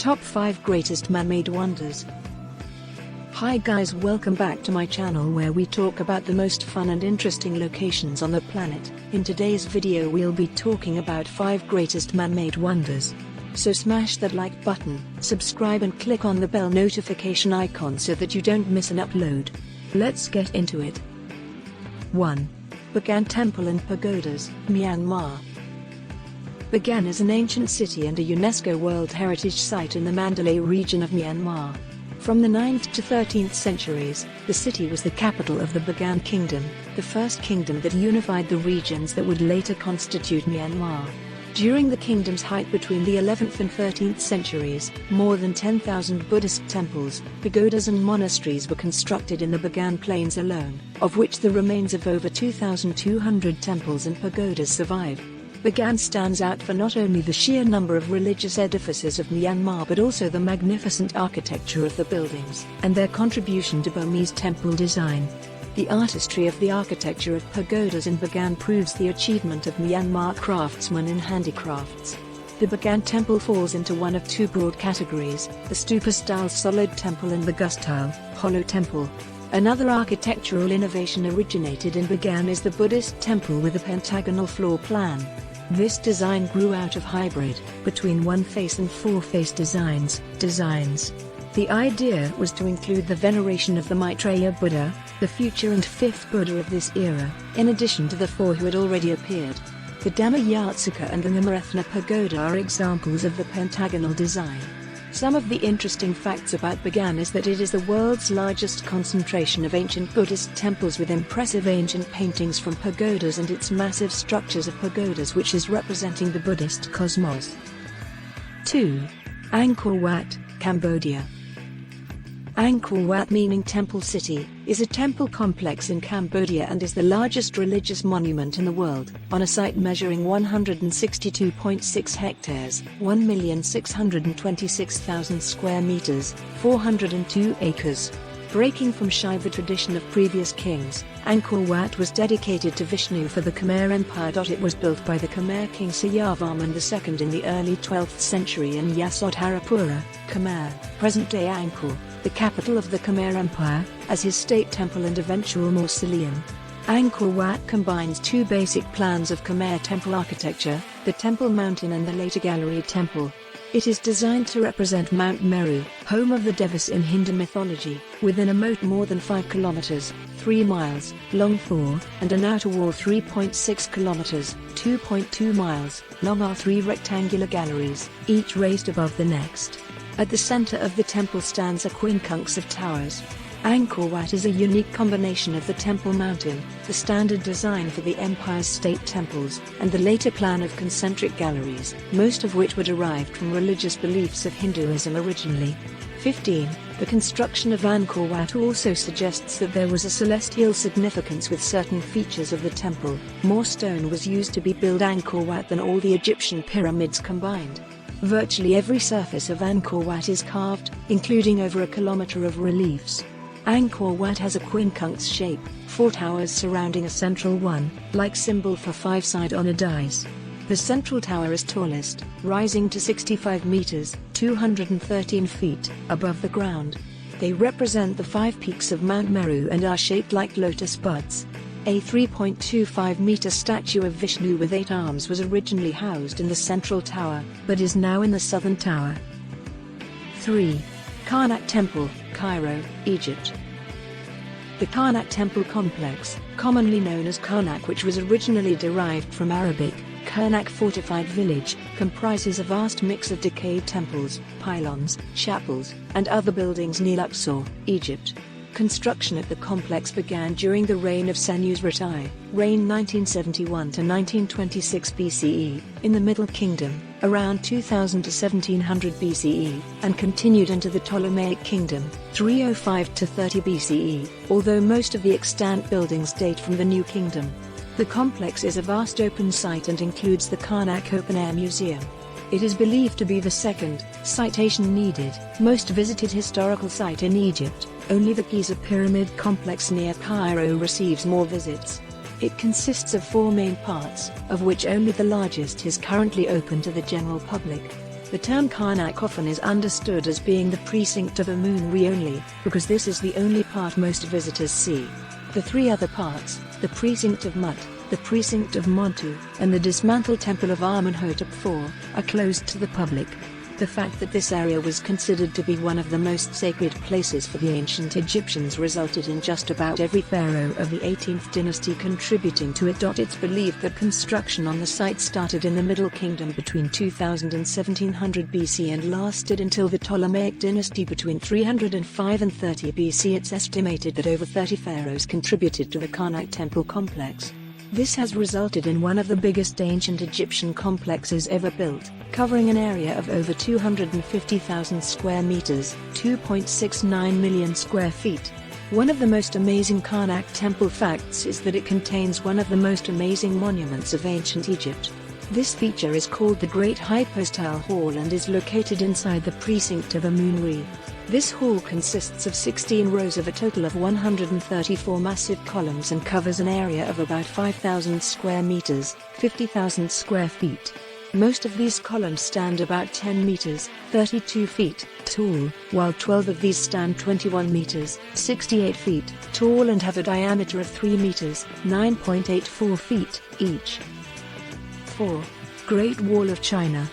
Top 5 Greatest Man-Made Wonders. Hi guys, welcome back to my channel where we talk about the most fun and interesting locations on the planet. In today's video we'll be talking about 5 greatest man-made wonders. So smash that like button, subscribe and click on the bell notification icon so that you don't miss an upload. Let's get into it. 1. Bagan Temple and Pagodas, Myanmar. Bagan is an ancient city and a UNESCO World Heritage Site in the Mandalay region of Myanmar. From the 9th to 13th centuries, the city was the capital of the Bagan Kingdom, the first kingdom that unified the regions that would later constitute Myanmar. During the kingdom's height between the 11th and 13th centuries, more than 10,000 Buddhist temples, pagodas and monasteries were constructed in the Bagan Plains alone, of which the remains of over 2,200 temples and pagodas survive. Bagan stands out for not only the sheer number of religious edifices of Myanmar but also the magnificent architecture of the buildings and their contribution to Burmese temple design. The artistry of the architecture of pagodas in Bagan proves the achievement of Myanmar craftsmen in handicrafts. The Bagan temple falls into one of two broad categories, the stupa-style solid temple and the gus-style, hollow temple. Another architectural innovation originated in Bagan is the Buddhist temple with a pentagonal floor plan. This design grew out of hybrid, between one-face and four-face designs. The idea was to include the veneration of the Maitreya Buddha, the future and fifth Buddha of this era, in addition to the four who had already appeared. The Dhammayatsaka and the Namarethna Pagoda are examples of the pentagonal design. Some of the interesting facts about Bagan is that it is the world's largest concentration of ancient Buddhist temples with impressive ancient paintings from pagodas and its massive structures of pagodas which is representing the Buddhist cosmos. 2. Angkor Wat, Cambodia. Angkor Wat, meaning Temple City, is a temple complex in Cambodia and is the largest religious monument in the world, on a site measuring 162.6 hectares, 1,626,000 square meters, 402 acres. Breaking from Shiva tradition of previous kings, Angkor Wat was dedicated to Vishnu for the Khmer Empire. It was built by the Khmer king Sayavarman II in the early 12th century in Yasodharapura, Khmer, present-day Angkor, the capital of the Khmer Empire, as his state temple and eventual mausoleum. Angkor Wat combines two basic plans of Khmer temple architecture, the Temple Mountain and the later Gallery Temple. It is designed to represent Mount Meru, home of the Devas in Hindu mythology, within a moat more than 5 kilometers, 3 miles, long and an outer wall 3.6 kilometers, 2.2 miles, long are 3 rectangular galleries, each raised above the next. At the center of the temple stands a quincunx of towers. Angkor Wat is a unique combination of the Temple Mountain, the standard design for the Empire's state temples, and the later plan of concentric galleries, most of which were derived from religious beliefs of Hinduism originally. 15. The construction of Angkor Wat also suggests that there was a celestial significance with certain features of the temple. More stone was used to build Angkor Wat than all the Egyptian pyramids combined. Virtually every surface of Angkor Wat is carved, including over a kilometer of reliefs. Angkor Wat has a quincunx shape, 4 towers surrounding a central one-like symbol for 5 side-on dice. The central tower is tallest, rising to 65 meters, 213 feet, above the ground. They represent the 5 peaks of Mount Meru and are shaped like lotus buds. A 3.25-meter statue of Vishnu with 8 arms was originally housed in the central tower, but is now in the southern tower. 3. Karnak Temple, Cairo, Egypt. The Karnak Temple complex, commonly known as Karnak, which was originally derived from Arabic, Karnak fortified village, comprises a vast mix of decayed temples, pylons, chapels, and other buildings near Luxor, Egypt. Construction at the complex began during the reign of Senusret-I, reign 1971 to 1926 BCE, in the Middle Kingdom, around 2000 to 1700 BCE, and continued into the Ptolemaic Kingdom, 305 to 30 BCE, although most of the extant buildings date from the New Kingdom. The complex is a vast open site and includes the Karnak Open Air Museum. It is believed to be the second, citation needed, most visited historical site in Egypt. Only the Giza Pyramid complex near Cairo receives more visits. It consists of 4 main parts, of which only the largest is currently open to the general public. The term Karnak often is understood as being the precinct of Amun-Re only, because this is the only part most visitors see. The three other parts, the precinct of Mut, the precinct of Montu, and the dismantled temple of Amenhotep IV, are closed to the public. The fact that this area was considered to be one of the most sacred places for the ancient Egyptians resulted in just about every pharaoh of the 18th dynasty contributing to it. It's believed that construction on the site started in the Middle Kingdom between 2000 and 1700 BC and lasted until the Ptolemaic dynasty between 305 and 30 BC. It's estimated that over 30 pharaohs contributed to the Karnak temple complex. This has resulted in one of the biggest ancient Egyptian complexes ever built, covering an area of over 250,000 square meters, 2.69 million square feet. One of the most amazing Karnak temple facts is that it contains one of the most amazing monuments of ancient Egypt. This feature is called the Great Hypostyle Hall and is located inside the precinct of Amun-Re. This hall consists of 16 rows of a total of 134 massive columns and covers an area of about 5,000 square meters, 50,000 square feet. Most of these columns stand about 10 meters, 32 feet, tall, while 12 of these stand 21 meters, 68 feet, tall and have a diameter of 3 meters, 9.84 feet, each. 4. Great Wall of China.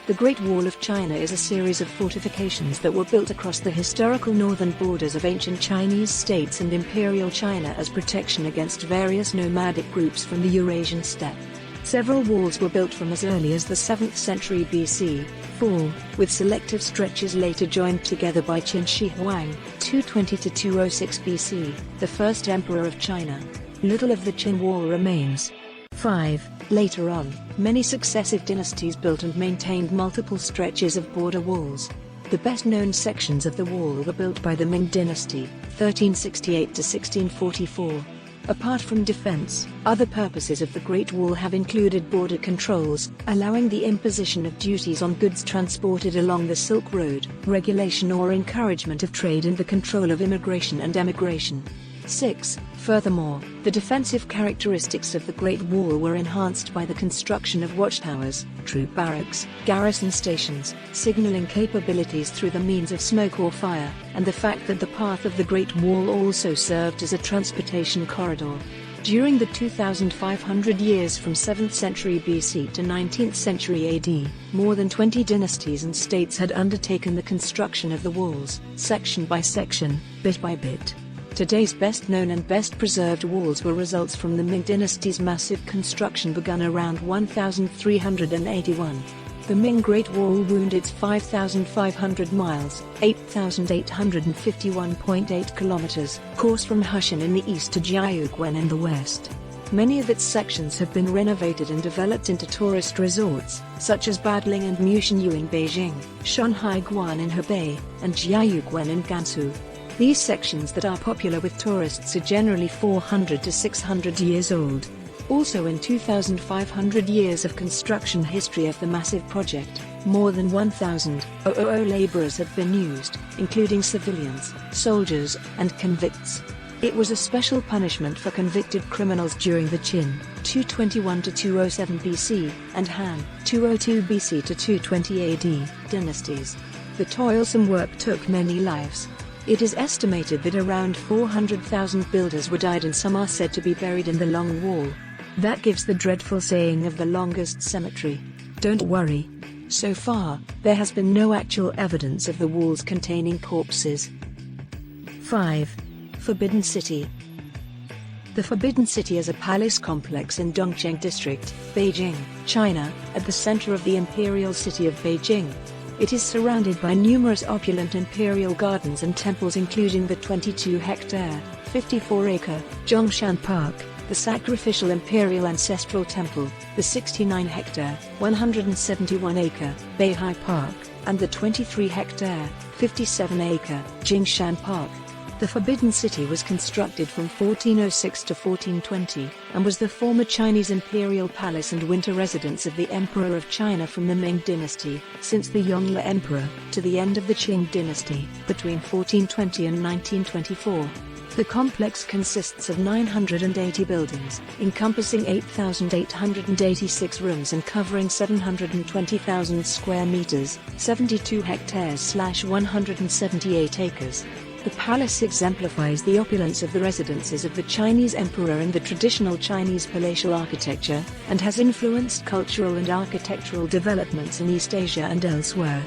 The Great Wall of China is a series of fortifications that were built across the historical northern borders of ancient Chinese states and Imperial China as protection against various nomadic groups from the Eurasian steppe. Several walls were built from as early as the 7th century BC, 4, with selective stretches later joined together by Qin Shi Huang, 220–206 BC, the first emperor of China. Little of the Qin Wall remains. 5. Later on, many successive dynasties built and maintained multiple stretches of border walls. The best-known sections of the wall were built by the Ming dynasty, 1368–1644. Apart from defense, other purposes of the Great Wall have included border controls, allowing the imposition of duties on goods transported along the Silk Road, regulation or encouragement of trade and the control of immigration and emigration. 6. Furthermore, the defensive characteristics of the Great Wall were enhanced by the construction of watchtowers, troop barracks, garrison stations, signaling capabilities through the means of smoke or fire, and the fact that the path of the Great Wall also served as a transportation corridor. During the 2,500 years from 7th century BC to 19th century AD, more than 20 dynasties and states had undertaken the construction of the walls, section by section, bit by bit. Today's best-known and best-preserved walls were results from the Ming dynasty's massive construction begun around 1381. The Ming Great Wall wound its 5,500 miles, 8,851.8 kilometers, course from Hushan in the east to Jiaoguan in the west. Many of its sections have been renovated and developed into tourist resorts, such as Badling and Mushanyu in Beijing, Shanhaiguan in Hebei, and Jiaoguan in Gansu. These sections that are popular with tourists are generally 400 to 600 years old. Also in 2,500 years of construction history of the massive project, more than 1,000 laborers have been used, including civilians, soldiers, and convicts. It was a special punishment for convicted criminals during the Qin, 221–207 BC, and Han, 202 BC to 220 AD, dynasties. The toilsome work took many lives. It is estimated that around 400,000 builders were died and some are said to be buried in the Long Wall. That gives the dreadful saying of the longest cemetery. Don't worry. So far, there has been no actual evidence of the walls containing corpses. 5. Forbidden City. The Forbidden City is a palace complex in Dongcheng District, Beijing, China, at the center of the imperial city of Beijing. It is surrounded by numerous opulent imperial gardens and temples including the 22-hectare, 54-acre, Zhongshan Park, the sacrificial imperial ancestral temple, the 69-hectare, 171-acre, Beihai Park, and the 23-hectare, 57-acre, Jingshan Park. The Forbidden City was constructed from 1406 to 1420, and was the former Chinese imperial palace and winter residence of the Emperor of China from the Ming dynasty, since the Yongle Emperor, to the end of the Qing dynasty, between 1420 and 1924. The complex consists of 980 buildings, encompassing 8,886 rooms and covering 720,000 square meters, 72 hectares/178 acres. The palace exemplifies the opulence of the residences of the Chinese emperor and the traditional Chinese palatial architecture, and has influenced cultural and architectural developments in East Asia and elsewhere.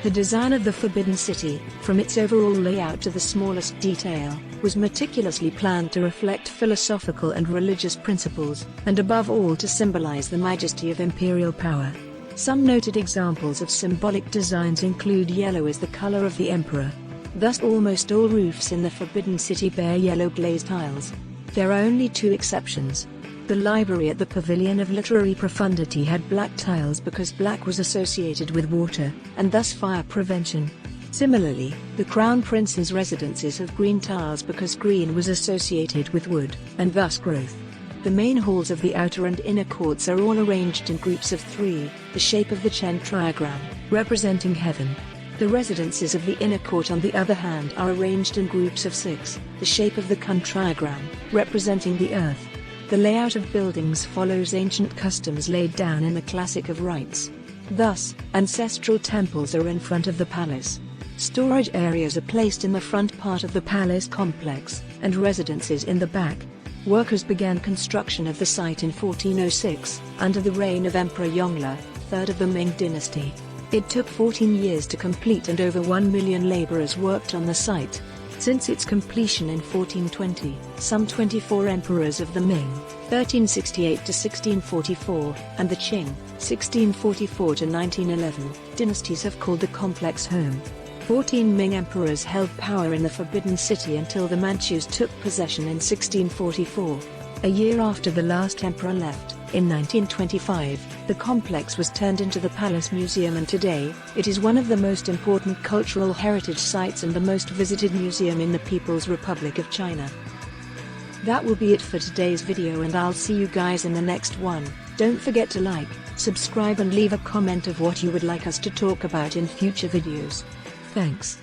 The design of the Forbidden City, from its overall layout to the smallest detail, was meticulously planned to reflect philosophical and religious principles, and above all to symbolize the majesty of imperial power. Some noted examples of symbolic designs include yellow as the color of the emperor. Thus almost all roofs in the Forbidden City bear yellow glazed tiles. There are only two exceptions. The library at the Pavilion of Literary Profundity had black tiles because black was associated with water, and thus fire prevention. Similarly, the Crown Prince's residences have green tiles because green was associated with wood, and thus growth. The main halls of the outer and inner courts are all arranged in groups of 3, the shape of the Chen trigram, representing heaven. The residences of the inner court on the other hand are arranged in groups of 6, the shape of the Kun trigram, representing the earth. The layout of buildings follows ancient customs laid down in the Classic of Rites. Thus, ancestral temples are in front of the palace. Storage areas are placed in the front part of the palace complex, and residences in the back. Workers began construction of the site in 1406, under the reign of Emperor Yongle, 3rd of the Ming dynasty. It took 14 years to complete and over 1 million laborers worked on the site. Since its completion in 1420, some 24 emperors of the Ming, 1368 to 1644, and the Qing, 1644 to 1911, dynasties have called the complex home. 14 Ming emperors held power in the Forbidden City until the Manchus took possession in 1644. A year after the last emperor left, in 1925, the complex was turned into the Palace Museum, and today, it is one of the most important cultural heritage sites and the most visited museum in the People's Republic of China. That will be it for today's video, and I'll see you guys in the next one. Don't forget to like, subscribe and leave a comment of what you would like us to talk about in future videos. Thanks.